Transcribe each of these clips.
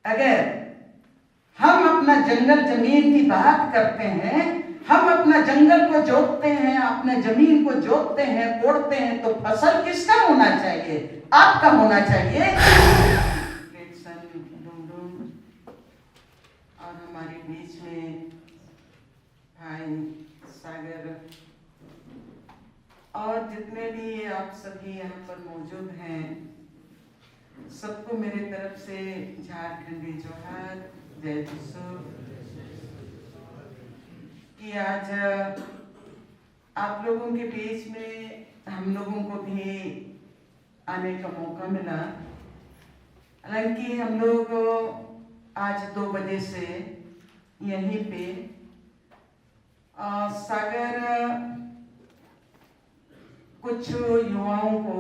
अगर हम अपना जंगल जमीन की बात करते हैं, हम अपना जंगल को जोतते हैं, अपने जमीन को जोतते हैं, कोड़ते हैं, तो फसल किसका होना चाहिए? आपका होना चाहिए। और हमारे बीच में भाई सागर और जितने भी आप सभी यहाँ पर मौजूद हैं, सबको मेरे तरफ से झारखंडी जोहार, जय जिसु। कि आज आप लोगों के बीच में हम लोगों को भी आने का मौका मिला। हालांकि हम लोग आज 2 बजे से यहीं पे सागर कुछ युवाओं को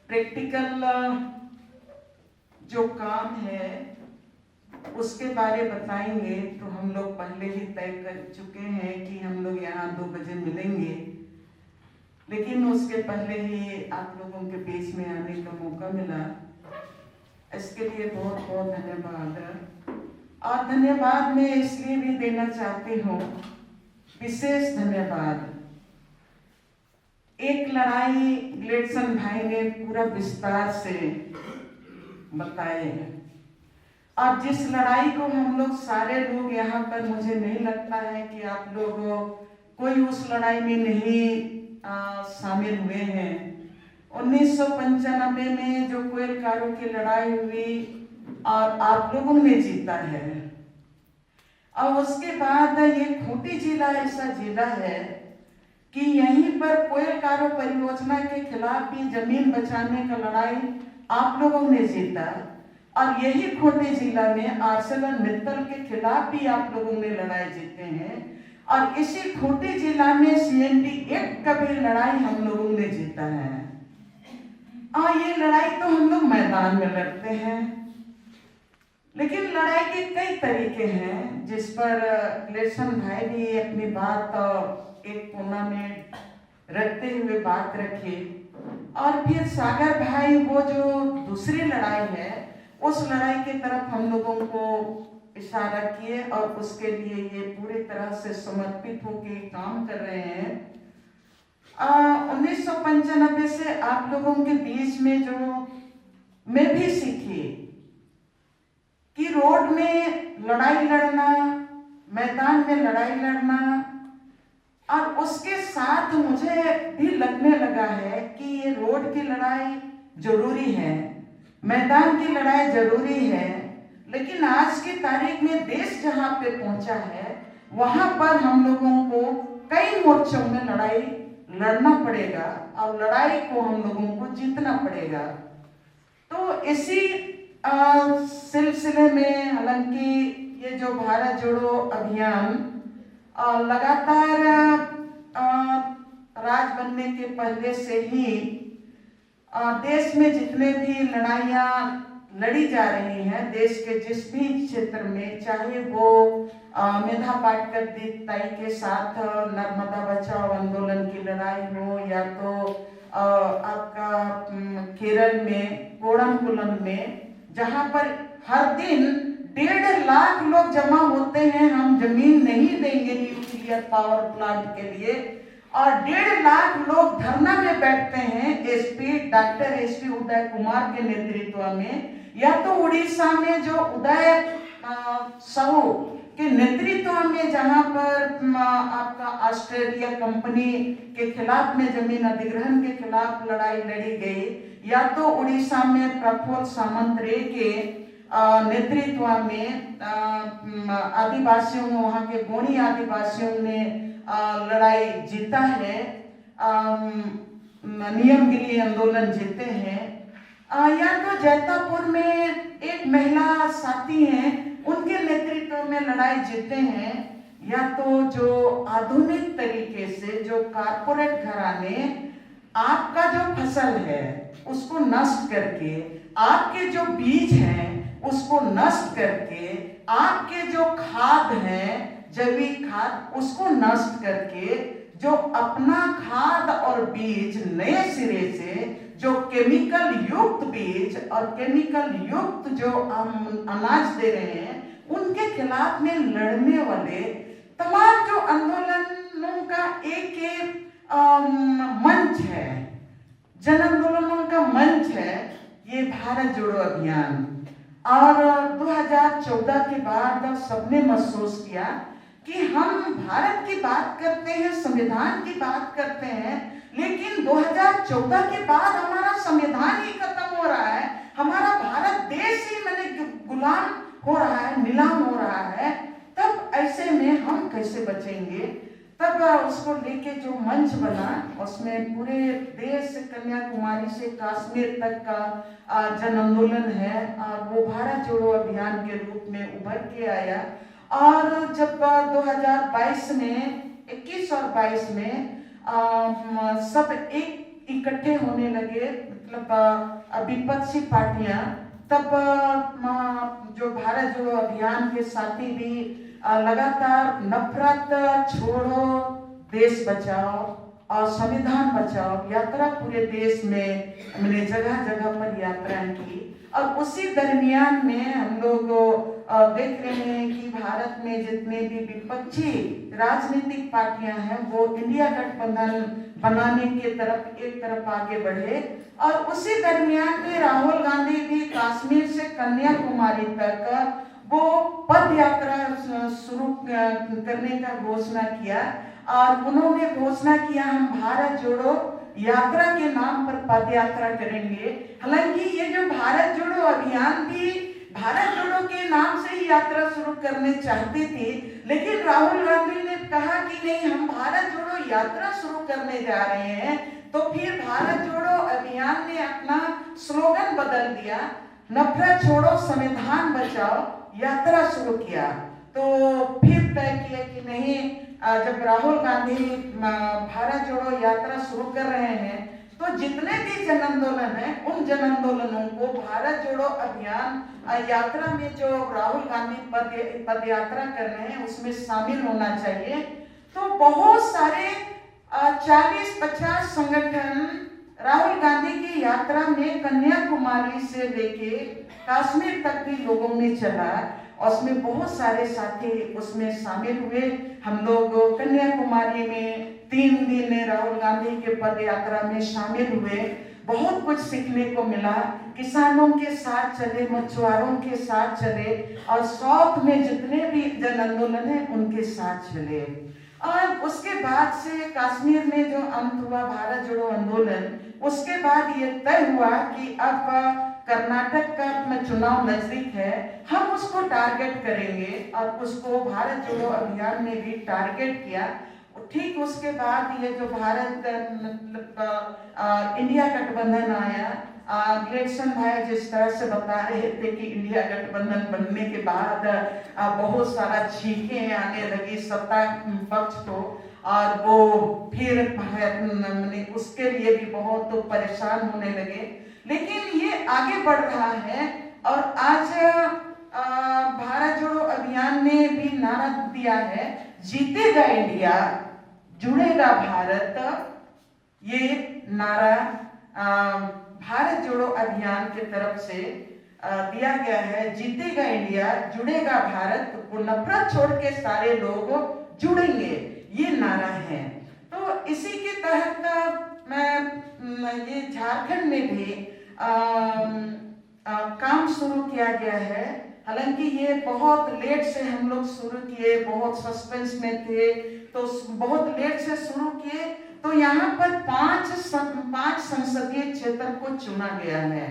प्रैक्टिकल जो काम है उसके बारे बताएंगे। तो हम लोग पहले ही तय कर चुके हैं कि हम लोग यहाँ 2 बजे मिलेंगे, लेकिन उसके पहले ही आप लोगों के बीच में आने का मौका मिला। इसके लिए बहुत बहुत धन्यवाद। और धन्यवाद मैं इसलिए भी देना चाहती हूँ, विशेष धन्यवाद। एक लड़ाई ग्लेडसन भाई ने पूरा विस्तार से बताए हैं, और जिस लड़ाई को हम लोग सारे लोग यहाँ पर, मुझे नहीं लगता है कि आप लोग कोई उस लड़ाई में नहीं शामिल हुए हैं। 1995 में जो कोयलकारों की लड़ाई हुई और आप लोगों ने जीता है, और उसके बाद ये खूंटी जिला ऐसा जिला है कि यहीं पर कोयलकारों परियोजना के खिलाफ भी जमीन बचाने का लड़ाई आप लोगों ने जीता, और यही खूंटी जिला में आर्सेलर मित्तल के खिलाफ भी आप लोगों ने लड़ाई जीते हैं, और इसी खूंटी जिला में CND एक्ट का भी लड़ाई हम लोगों ने जीता है। और ये लड़ाई तो हम लोग मैदान में लड़ते हैं, लेकिन लड़ाई के कई तरीके हैं जिस पर ग्लेडसन भाई भी अपनी बात एक कोना में रखते हुए बात रखी, और फिर सागर भाई वो जो दूसरी लड़ाई है उस लड़ाई की तरफ हम लोगों को इशारा किए, और उसके लिए ये पूरी तरह से समर्पित होकर काम कर रहे हैं। 1995 से आप लोगों के बीच में जो मैं भी सीखी कि रोड में लड़ाई लड़ना, मैदान में लड़ाई लड़ना, और उसके साथ मुझे भी लगने लगा है कि ये रोड की लड़ाई जरूरी है, मैदान की लड़ाई जरूरी है, लेकिन आज की तारीख में देश जहां पे पहुंचा है वहां पर हम लोगों को कई मोर्चों में लड़ाई लड़ना पड़ेगा, और लड़ाई को हम लोगों को जीतना पड़ेगा। तो इसी सिलसिले में, हालांकि ये जो भारत जोड़ो अभियान लगातार राज बनने के पहले से ही देश में जितने भी लड़ाइयाँ लड़ी जा रही हैं, देश के जिस भी क्षेत्र में, चाहे वो मेधा पाटकर ताई के साथ नर्मदा बचाओ आंदोलन की लड़ाई हो, या तो आपका केरल में कोड़मकुलम में, जहां पर हर दिन 1.5 लाख लोग जमा होते हैं, हम जमीन नहीं देंगे न्यूक्लियर पावर प्लांट के लिए, और 1.5 लाख लोग धरना में बैठते हैं डॉक्टर एसपी उदय कुमार के नेतृत्व में, या तो उड़ीसा में जो उदय साहू के नेतृत्व में, जहां पर आपका ऑस्ट्रेलिया कंपनी के खिलाफ में जमीन अधिग्रहण के खिलाफ लड़ाई लड़ी गई, या तो उड़ीसा में प्रफुल्ल सामंत रे के नेतृत्व में आदिवासियों में, वहां के गोणी आदिवासियों ने लड़ाई जीता है, नियमगिरी आंदोलन जीते हैं, या तो जैतापुर में एक महिला साथी हैं, उनके नेतृत्व में लड़ाई जीते हैं, या तो जो आधुनिक तरीके से जो कारपोरेट घराने आपका जो फसल है उसको नष्ट करके, आपके जो बीज हैं उसको नष्ट करके, आपके जो खाद है जैविक खाद उसको नष्ट करके, जो अपना खाद और बीज नए सिरे से, जो केमिकल युक्त बीज और केमिकल युक्त जो हम अनाज दे रहे हैं उनके खिलाफ में लड़ने वाले तमाम जो आंदोलनों का एक मंच है, जन आंदोलनों का मंच है ये भारत जोड़ो अभियान। और 2014 के बाद सबने महसूस किया कि हम भारत की बात करते हैं, संविधान की बात करते हैं, लेकिन 2014 के बाद हमारा संविधान ही खत्म हो रहा है, हमारा भारत देश ही मैंने गुलाम हो रहा है, नीलाम हो रहा है। तब ऐसे में हम कैसे बचेंगे? तब उसको लेके जो मंच बना उसमें पूरे देश से कन्याकुमारी से कश्मीर तक का जन आंदोलन है और वो भारत जोड़ो अभियान के रूप में उभर के आया। और जब 2022 में 21 और 22 में सब एक इकट्ठे होने लगे, मतलब विपक्षी पार्टियां, तब जो भारत जोड़ो अभियान के साथी भी लगातार नफरत छोड़ो, देश बचाओ और संविधान बचाओ यात्रा पूरे देश में हमने जगह जगह पर यात्राएं की। और उसी दरमियान में हम लोग देख रहे हैं कि भारत में जितने भी विपक्षी राजनीतिक पार्टियां हैं वो इंडिया गठबंधन बनाने के तरफ एक तरफ आगे बढ़े। और उसी दरमियान में राहुल गांधी भी कश्मीर से कन्याकुमारी तक वो पद यात्रा शुरू करने का घोषणा किया। और उन्होंने घोषणा किया हम भारत जोड़ो यात्रा के नाम पर पद यात्रा करेंगे। हालांकि ये जो भारत जोड़ो अभियान भी भारत जोड़ो के नाम से ही यात्रा शुरू करने चाहती थी, लेकिन राहुल गांधी ने कहा कि नहीं, हम भारत जोड़ो यात्रा शुरू करने जा रहे हैं। तो फिर भारत जोड़ो अभियान ने अपना स्लोगन बदल दिया, नफरत छोड़ो संविधान बचाओ, यात्रा शुरू किया। तो फिर तय किया कि नहीं, जब राहुल गांधी भारत जोड़ो यात्रा शुरू कर रहे हैं तो जितने भी जन आंदोलन है उन जन आंदोलनों को भारत जोड़ो अभियान यात्रा में जो राहुल गांधी पद यात्रा कर रहे हैं उसमें शामिल होना चाहिए। तो बहुत सारे 40-50 संगठन राहुल गांधी की यात्रा में कन्याकुमारी से लेके कश्मीर तक भी लोगों ने चला, उसमें बहुत सारे साथी उसमें शामिल हुए। हम लोग कन्याकुमारी में 3 दिन राहुल गांधी के पद यात्रा में शामिल हुए, बहुत कुछ सीखने को मिला। किसानों के साथ चले, मछुआरों के साथ चले और साउथ में जितने भी जन आंदोलन है उनके साथ चले। और उसके बाद से कश्मीर में जो अंत हुआ भारत जोड़ो आंदोलन, उसके बाद ये तय हुआ कि अब कर्नाटक का चुनाव नजदीक है, हम उसको टारगेट करेंगे और उसको भारत जोड़ो अभियान में भी टारगेट किया। ठीक उसके बाद ये जो भारत इंडिया गठबंधन आया, इलेक्शन भाई जिस तरह से बता रहे थे कि इंडिया गठबंधन बनने के बाद बहुत सारा छींकें आने लगी सत्ता पक्ष को, और वो फिर उसके लिए भी बहुत परेशान होने लगे। लेकिन ये आगे बढ़ रहा है और आज भारत जोड़ो अभियान ने भी नारा दिया है, जीतेगा इंडिया, जुड़ेगा भारत। ये नारा भारत जोड़ो अभियान की तरफ से दिया गया है, जीतेगा इंडिया, जुड़ेगा भारत, वो नफरत छोड़ के सारे लोग जुड़ेंगे, ये नारा है। तो इसी के तहत मैं ये झारखंड में भी काम शुरू किया गया है। हालांकि ये बहुत लेट से हम लोग शुरू किए, बहुत सस्पेंस में थे, तो बहुत लेट से शुरू किए। तो यहाँ पर 5 संसदीय क्षेत्र को चुना गया है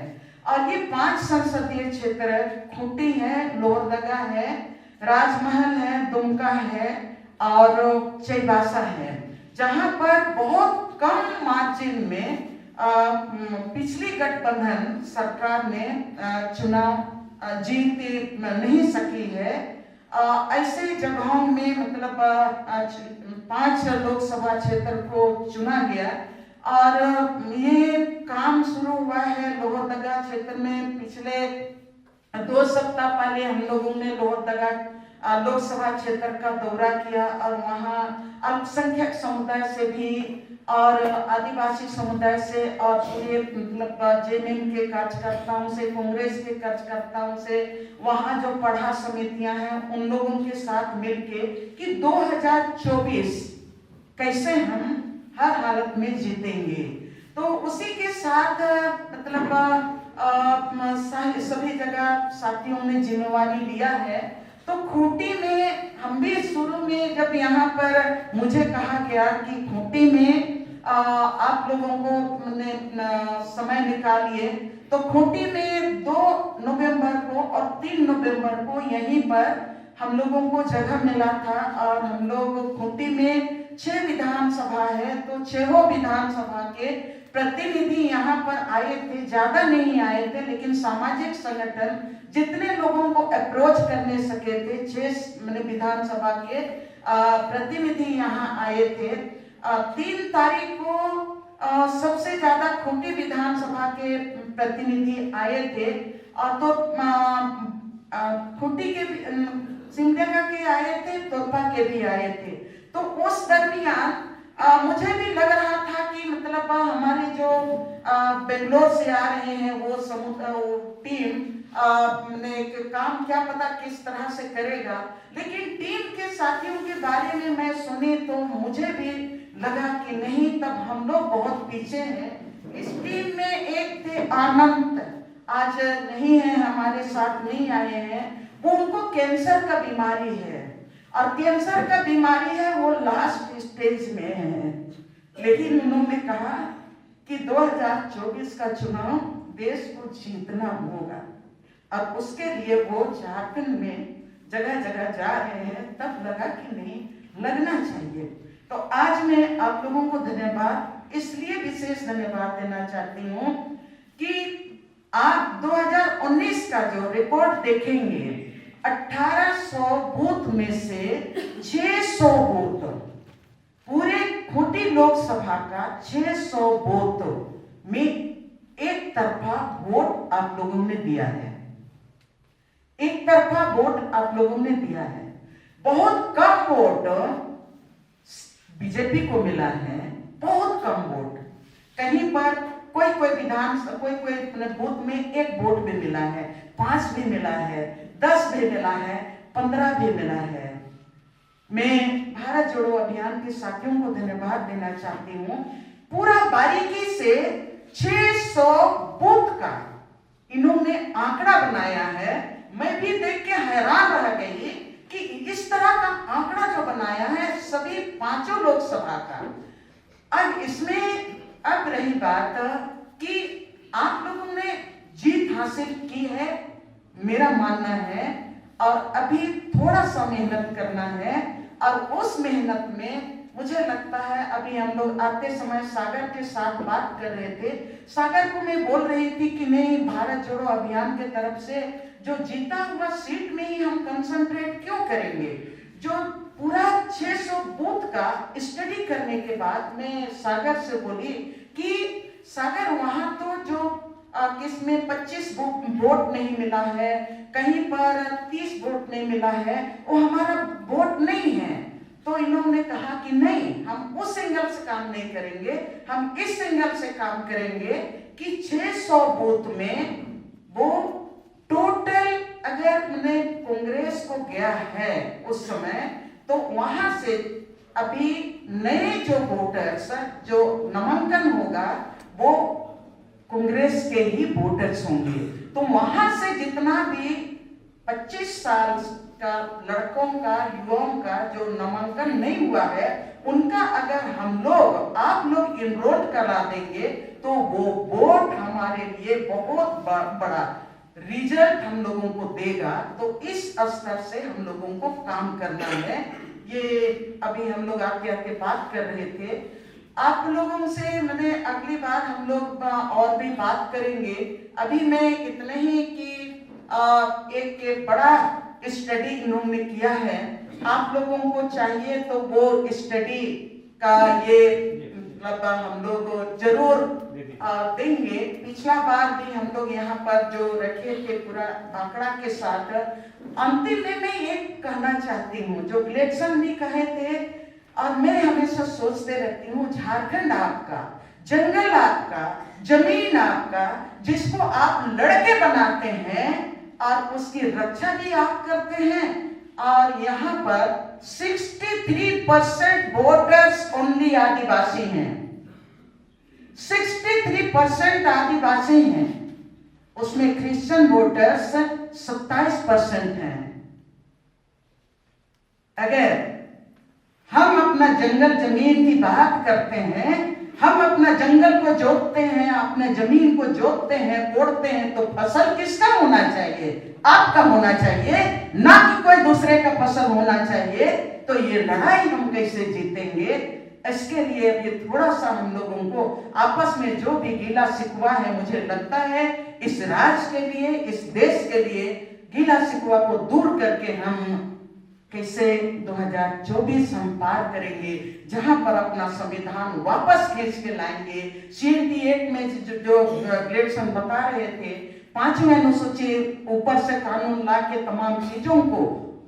और ये 5 संसदीय क्षेत्र खूंटी है, लोहरदगा है, राजमहल है, दुमका है और चाईबासा है, जहाँ पर बहुत कम मार्जिन में पिछली गठबंधन सरकार ने चुनाव जीत नहीं सकी है। ऐसे जगहों में मतलब 5 लोकसभा क्षेत्र को चुना गया और ये काम शुरू हुआ है लोहरदगा क्षेत्र में। पिछले 2 सप्ताह पहले हम लोगों ने लोहरदगा लोकसभा क्षेत्र का दौरा किया और वहाँ अल्पसंख्यक समुदाय से भी और आदिवासी समुदाय से और पूरे मतलब जेएमएम के कार्यकर्ताओं से, कांग्रेस के कार्यकर्ताओं से, वहाँ जो पढ़ा समितियां हैं उन लोगों के साथ मिलके कि 2024 कैसे हम हर हालत में जीतेंगे। तो उसी के साथ मतलब सभी जगह साथियों ने जिम्मेवारी लिया है। तो खूंटी में हम भी शुरू में जब यहाँ पर मुझे कहा गया कि खूंटी में आप लोगों को समय निकालिए, तो खूंटी में 2 नवंबर को और 3 नवंबर को यहीं पर हम लोगों को जगह मिला था। और हम लोग खूंटी में 6 विधानसभा है, तो 6 विधानसभा के प्रतिनिधि यहाँ पर आए थे। ज्यादा नहीं आए थे, लेकिन सामाजिक संगठन जितने लोगों को अप्रोच करने सके थे, 6 विधानसभा के प्रतिनिधि यहाँ आए थे। 3 तारीख को सबसे ज्यादा खूंटी विधानसभा के प्रतिनिधि आए थे। और तो खूंटी के सिमडेगा के आए थे, तोरपा के भी आए थे। तो उस दरमियान मुझे भी लग रहा था कि मतलब हमारे जो बेंगलोर से आ रहे हैं वो टीम ने काम क्या पता किस तरह से करेगा। लेकिन टीम के साथियों के बारे में मैं सुनी तो मुझे भी लगा कि नहीं, तब हम लोग बहुत पीछे हैं। इस टीम में एक थे आनंद, आज नहीं है, हमारे साथ नहीं आए हैं। वो उनको कैंसर का बीमारी है, और कैंसर का बीमारी है, वो लास्ट स्टेज में है। लेकिन उन्होंने कहा कि 2024 का चुनाव देश को जीतना होगा, और उसके लिए वो झारखंड में जगह जगह जा रहे हैं। तब लगा कि नहीं, लगना चाहिए। तो आज मैं आप लोगों को धन्यवाद, इसलिए विशेष धन्यवाद देना चाहती हूँ कि आप 2019 का जो रिपोर्ट देखेंगे, 1800 बूथ में से 600 बूथ, पूरे खूंटी लोकसभा का 600 बूथ में एक तरफा वोट आप लोगों ने दिया है। एक तरफा वोट आप लोगों ने दिया है। बहुत कम वोट बीजेपी को मिला है, बहुत कम वोट। कहीं पर कोई बूथ में 1 वोट भी मिला है, 5 भी मिला है, 10 भी मिला है, 15 भी मिला है। मैं भारत जोड़ो अभियान के साथियों को धन्यवाद देना चाहती हूँ। पूरा बारीकी से 600 बूथ का इन्होंने आंकड़ा बनाया है। मैं भी देख के हैरान रह गई कि इस तरह का आंकड़ा जो बनाया है सभी 5 लोकसभा का। अब इसमें अब रही बात कि आप लोगों ने जीत हासिल की है, मेरा मानना है, और अभी थोड़ा सा मेहनत करना है। और उस मेहनत में मुझे लगता है, अभी हम लोग आते समय सागर के साथ बात कर रहे थे, सागर को मैं बोल रही थी कि नहीं, भारत जोड़ो अभियान के तरफ से जो जीता हुआ सीट में ही हम कंसंट्रेट क्यों करेंगे। जो पूरा 600 बूथ का स्टडी करने के बाद मैं सागर से बोली कि सागर, वहां तो जो किसमें 25 वोट नहीं मिला है, कहीं पर 30 वोट नहीं मिला है, वो हमारा वोट नहीं है। तो इन्होंने कहा कि नहीं, हम उस एंगल से काम नहीं करेंगे, हम इस एंगल से काम करेंगे कि 600 बूथ में वो टोटल अगर मैंने कांग्रेस को गया है उस समय, तो वहां से अभी नए जो वोटर्स जो नामांकन होगा वो कांग्रेस के ही वोटर्स होंगे। तो वहां से जितना भी 25 साल का लड़कों का, युवाओं का जो नामांकन नहीं हुआ है, उनका अगर हम लोग, आप लोग इनरोल करा देंगे तो वो वोट हमारे लिए बहुत बड़ा रिजल्ट हम लोगों को देगा। तो इस स्तर से हम लोगों को काम करना है। ये अभी हम लोग आगे आके बात कर रहे थे आप लोगों से, मैंने अगली बार हम लोग और भी बात करेंगे। अभी मैं इतने ही कि एक बड़ा स्टडी इन्होंने किया है, आप लोगों को चाहिए तो वो स्टडी का ये मतलब हम लोग जरूर देंगे। पिछला बार भी हम लोग यहाँ पर जो रखे थे पूरा आंकड़ा के साथ। अंतिम में मैं ये कहना चाहती हूँ, जो इलेक्शन भी कहे थे और मैं हमेशा सोचते रहती हूँ, झारखंड आपका, जंगल आपका, जमीन आपका, जिसको आप लड़के बनाते हैं और उसकी रक्षा भी आप करते हैं, और यहाँ पर 63% वोटर्स ओनली आदिवासी हैं। 63% आदिवासी हैं, उसमें क्रिश्चियन वोटर्स 27% हैं। अगर हम अपना जंगल जमीन की बात करते हैं, हम अपना जंगल को जोतते हैं, अपने जमीन को जोतते हैं, कोड़ते हैं, तो फसल किसका होना चाहिए? आपका होना चाहिए, ना कि कोई दूसरे का फसल होना चाहिए। तो ये लड़ाई हम कैसे जीतेंगे? इसके लिए अभी थोड़ा सा हम लोगों को आपस में जो भी गीला शिकवा है, मुझे लगता है इस राज्य के लिए, इस देश के लिए गीला शिकवा को दूर करके हम कैसे 2024 हम पार करेंगे, जहां पर अपना संविधान वापस खींच के लाएंगे। CNT एक्ट में जो ग्लेडसन बता रहे थे, 5वें अनुसूची ऊपर से कानून ला के तमाम चीजों को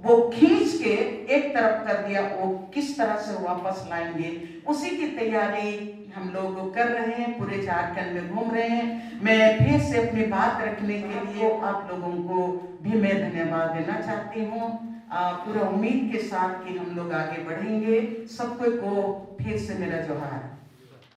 वो खींच के एक तरफ कर दिया, वो किस तरह से वापस लाएंगे, उसी की तैयारी हम लोग कर रहे हैं, पूरे झारखंड में घूम रहे हैं। मैं फिर से अपनी बात रखने के लिए आप लोगों को भी मैं धन्यवाद देना चाहती हूँ, पूरा उम्मीद के साथ कि हम लोग आगे बढ़ेंगे। सबको फिर से मेरा जोहार।